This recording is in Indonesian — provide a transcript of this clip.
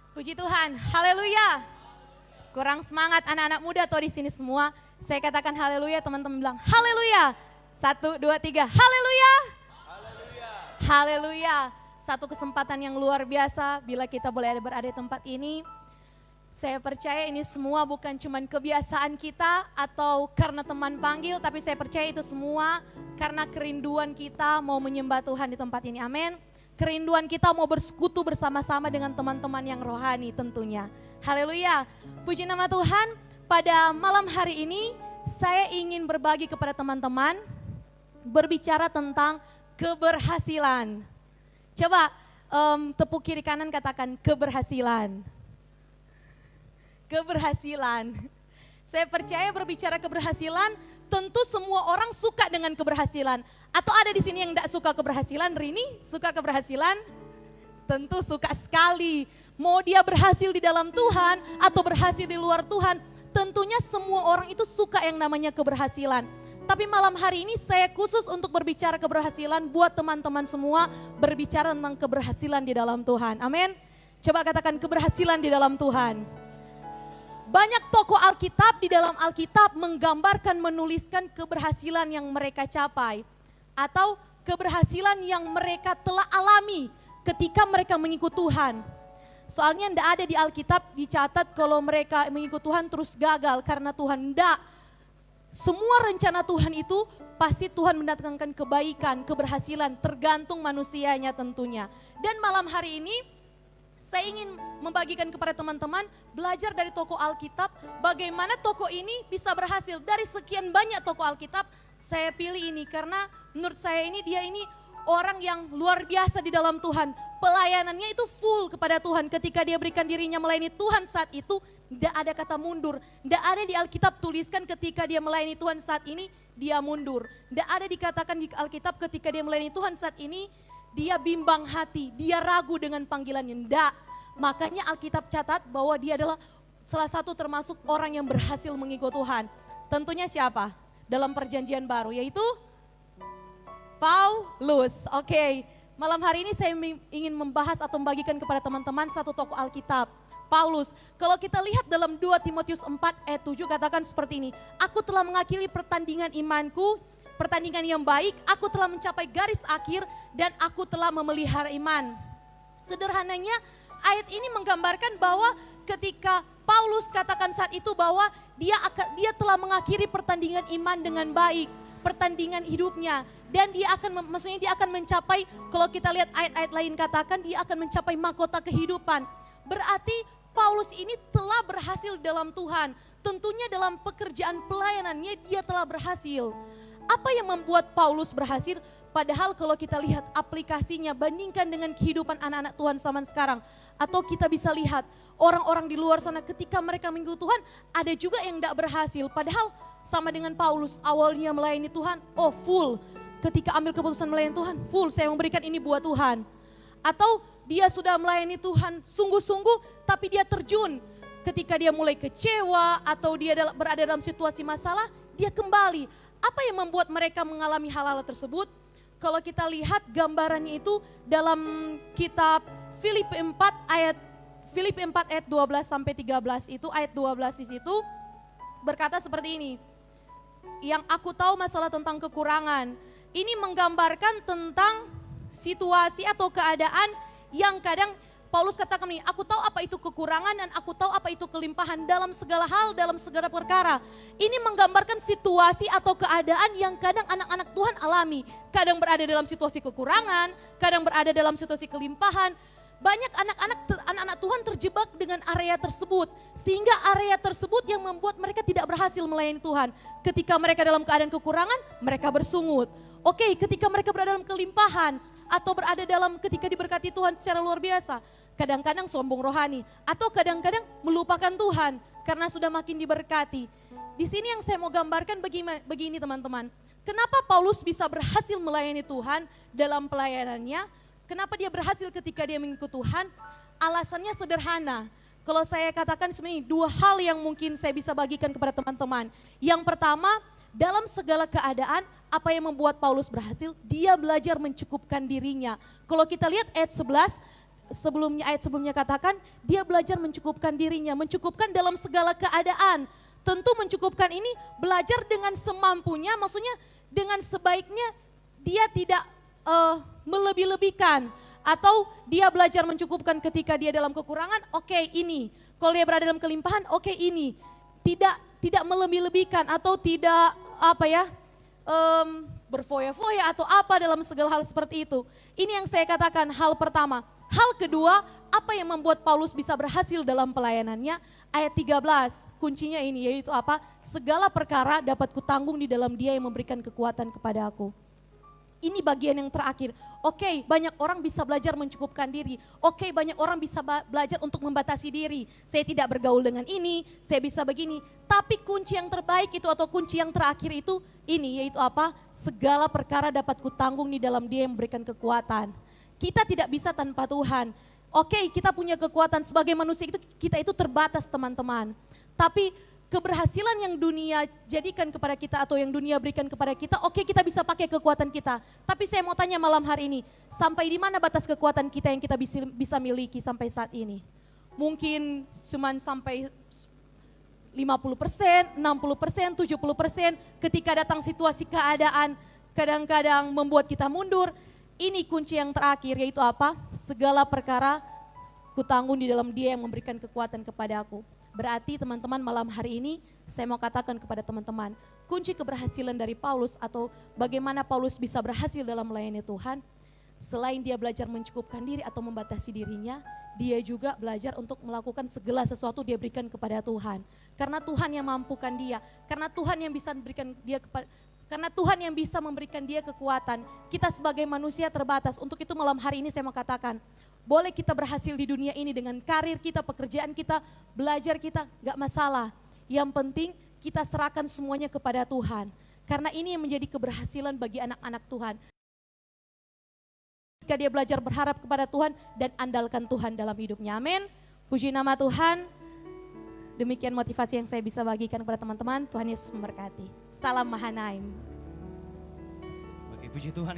Puji Tuhan, haleluya. Kurang semangat anak-anak muda atau di sini semua. Saya katakan haleluya, teman-teman bilang haleluya. 1, 2, 3, haleluya. Haleluya. Haleluya. Satu kesempatan yang luar biasa bila kita boleh berada di tempat ini. Saya percaya ini semua bukan cuma kebiasaan kita atau karena teman panggil, tapi saya percaya itu semua karena kerinduan kita mau menyembah Tuhan di tempat ini. Amin. Kerinduan kita mau bersekutu bersama-sama dengan teman-teman yang rohani tentunya. Haleluya. Puji nama Tuhan, pada malam hari ini saya ingin berbagi kepada teman-teman, berbicara tentang keberhasilan. Coba tepuk kiri kanan katakan keberhasilan. Keberhasilan. Saya percaya berbicara keberhasilan, tentu semua orang suka dengan keberhasilan. Atau ada di sini yang tidak suka keberhasilan? Rini, suka keberhasilan? Tentu suka sekali. Mau dia berhasil di dalam Tuhan atau berhasil di luar Tuhan, tentunya semua orang itu suka yang namanya keberhasilan. Tapi malam hari ini saya khusus untuk berbicara keberhasilan buat teman-teman semua, berbicara tentang keberhasilan di dalam Tuhan. Amin. Coba katakan keberhasilan di dalam Tuhan. Banyak tokoh Alkitab di dalam Alkitab menggambarkan, menuliskan keberhasilan yang mereka capai. Atau keberhasilan yang mereka telah alami ketika mereka mengikut Tuhan. Soalnya tidak ada di Alkitab dicatat kalau mereka mengikut Tuhan terus gagal karena Tuhan. Tidak. Semua rencana Tuhan itu pasti Tuhan mendatangkan kebaikan, keberhasilan, tergantung manusianya tentunya. Dan malam hari ini saya ingin membagikan kepada teman-teman belajar dari tokoh Alkitab bagaimana tokoh ini bisa berhasil. Dari sekian banyak tokoh Alkitab saya pilih ini karena menurut saya dia ini orang yang luar biasa di dalam Tuhan. Pelayanannya itu full kepada Tuhan. Ketika dia berikan dirinya melayani Tuhan saat itu, tidak ada kata mundur. Tidak ada di Alkitab tuliskan ketika dia melayani Tuhan saat ini, dia mundur. Tidak ada dikatakan di Alkitab ketika dia melayani Tuhan saat ini, dia bimbang hati, dia ragu dengan panggilannya. Tidak. Makanya Alkitab catat bahwa dia adalah salah satu termasuk orang yang berhasil mengikut Tuhan. Tentunya siapa? Dalam perjanjian baru, yaitu Paulus. Oke. Malam hari ini saya ingin membahas atau membagikan kepada teman-teman satu tokoh Alkitab, Paulus. Kalau kita lihat dalam 2 Timotius 4 ayat 7 katakan seperti ini. Aku telah mengakhiri pertandingan imanku, pertandingan yang baik, aku telah mencapai garis akhir dan aku telah memelihara iman. Sederhananya ayat ini menggambarkan bahwa ketika Paulus katakan saat itu bahwa dia telah mengakhiri pertandingan iman dengan baik, pertandingan hidupnya, dan dia akan mencapai, kalau kita lihat ayat-ayat lain katakan dia akan mencapai mahkota kehidupan. Berarti Paulus ini telah berhasil dalam Tuhan. Tentunya dalam pekerjaan pelayanannya dia telah berhasil. Apa yang membuat Paulus berhasil? Padahal kalau kita lihat aplikasinya bandingkan dengan kehidupan anak-anak Tuhan zaman sekarang. Atau kita bisa lihat orang-orang di luar sana ketika mereka mengikut Tuhan ada juga yang tidak berhasil. Padahal sama dengan Paulus awalnya melayani Tuhan, full. Ketika ambil keputusan melayani Tuhan, full saya memberikan ini buat Tuhan. Atau dia sudah melayani Tuhan sungguh-sungguh tapi dia terjun. Ketika dia mulai kecewa atau dia berada dalam situasi masalah, dia kembali. Apa yang membuat mereka mengalami hal-hal tersebut? Kalau kita lihat gambarannya itu dalam kitab Filipi 4 ayat 12 sampai 13 itu, ayat 12 di situ berkata seperti ini. Yang aku tahu masalah tentang kekurangan, ini menggambarkan tentang situasi atau keadaan yang kadang Paulus katakan ini, aku tahu apa itu kekurangan dan aku tahu apa itu kelimpahan dalam segala hal, dalam segala perkara. Ini menggambarkan situasi atau keadaan yang kadang anak-anak Tuhan alami. Kadang berada dalam situasi kekurangan, kadang berada dalam situasi kelimpahan. Banyak anak-anak Tuhan terjebak dengan area tersebut. Sehingga area tersebut yang membuat mereka tidak berhasil melayani Tuhan. Ketika mereka dalam keadaan kekurangan, mereka bersungut. Oke, ketika mereka berada dalam kelimpahan atau berada dalam ketika diberkati Tuhan secara luar biasa, kadang-kadang sombong rohani atau kadang-kadang melupakan Tuhan karena sudah makin diberkati. Di sini yang saya mau gambarkan begini teman-teman. Kenapa Paulus bisa berhasil melayani Tuhan dalam pelayanannya? Kenapa dia berhasil ketika dia mengikut Tuhan? Alasannya sederhana. Kalau saya katakan sebenarnya dua hal yang mungkin saya bisa bagikan kepada teman-teman. Yang pertama, dalam segala keadaan, apa yang membuat Paulus berhasil? Dia belajar mencukupkan dirinya. Kalau kita lihat ayat 11, ayat sebelumnya katakan, dia belajar mencukupkan dirinya, mencukupkan dalam segala keadaan. Tentu mencukupkan ini belajar dengan semampunya, maksudnya dengan sebaiknya dia tidak melebih-lebihkan. Atau dia belajar mencukupkan ketika dia dalam kekurangan, oke, ini. Kalau dia berada dalam kelimpahan, oke, ini. Tidak melebih-lebihkan atau tidak berfoya-foya atau apa dalam segala hal seperti itu. Ini yang saya katakan hal pertama. Hal kedua, apa yang membuat Paulus bisa berhasil dalam pelayanannya? Ayat 13, kuncinya ini yaitu apa? Segala perkara dapat kutanggung di dalam Dia yang memberikan kekuatan kepada aku. Ini bagian yang terakhir. Oke, banyak orang bisa belajar mencukupkan diri. Oke, banyak orang bisa belajar untuk membatasi diri. Saya tidak bergaul dengan ini, saya bisa begini. Tapi kunci yang terbaik itu atau kunci yang terakhir itu ini, yaitu apa? Segala perkara dapat kutanggung di dalam Dia yang memberikan kekuatan. Kita tidak bisa tanpa Tuhan. Oke, kita punya kekuatan sebagai manusia, kita itu terbatas teman-teman. Tapi keberhasilan yang dunia jadikan kepada kita atau yang dunia berikan kepada kita, oke, kita bisa pakai kekuatan kita. Tapi saya mau tanya malam hari ini, sampai di mana batas kekuatan kita yang kita bisa miliki sampai saat ini? Mungkin cuma sampai 50%, 60%, 70%, ketika datang situasi keadaan kadang-kadang membuat kita mundur. Ini kunci yang terakhir, yaitu apa? Segala perkara kutanggung di dalam Dia yang memberikan kekuatan kepada aku. Berarti teman-teman malam hari ini saya mau katakan kepada teman-teman, kunci keberhasilan dari Paulus atau bagaimana Paulus bisa berhasil dalam melayani Tuhan, selain dia belajar mencukupkan diri atau membatasi dirinya, dia juga belajar untuk melakukan segala sesuatu dia berikan kepada Tuhan. Karena Tuhan yang mampukan dia, karena Tuhan yang bisa memberikan dia kekuatan. Kita sebagai manusia terbatas. Untuk itu malam hari ini saya mau katakan, boleh kita berhasil di dunia ini dengan karir kita, pekerjaan kita, belajar kita, gak masalah. Yang penting kita serahkan semuanya kepada Tuhan. Karena ini yang menjadi keberhasilan bagi anak-anak Tuhan. Ketika dia belajar berharap kepada Tuhan dan andalkan Tuhan dalam hidupnya. Amin. Puji nama Tuhan. Demikian motivasi yang saya bisa bagikan kepada teman-teman. Tuhan Yesus memberkati. Salam Mahanaim. Oke, puji Tuhan.